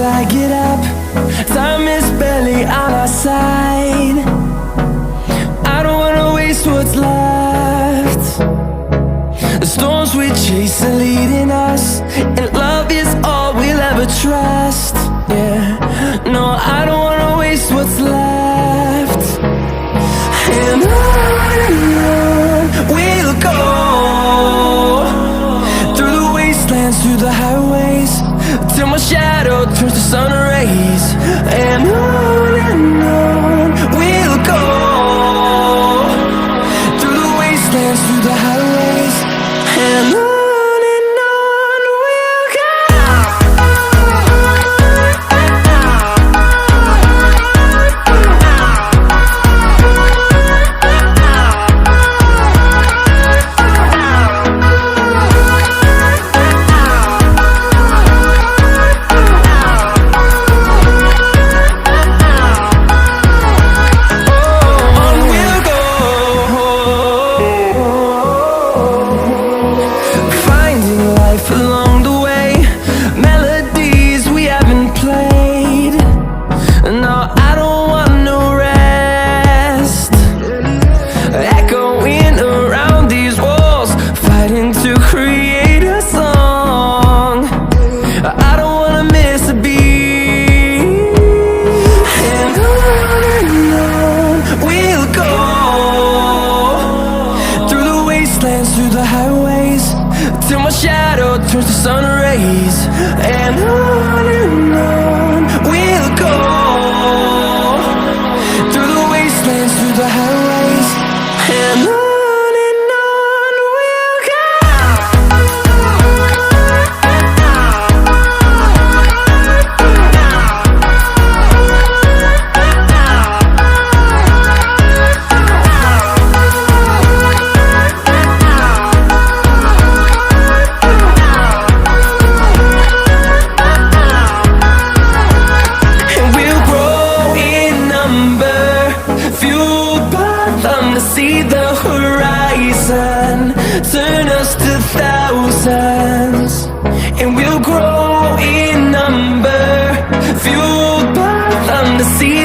I get up. Time is barely on our side. I don't wanna waste what's left. The storms we chase are leading us, and love is all we'll ever trust. Yeah, no, I don't wanna waste what's left. And on we'll go, through the wastelands, through the highways, till my shadow turns to sun rays. And on we'll go, through the wastelands, through the highways, and on we'll go. Along the way, melodies we haven't played. No, I don't want no rest. Echoing around these walls, fighting to create a song. I don't wanna miss a beat. And on we'll go, through the wastelands, through the highways, till my shadow turns to sun rays. And on we'll go, through the wastelands, through the highways, and on we'll go. See the horizon turn us to thousands, and we'll grow in number, fueled by them to see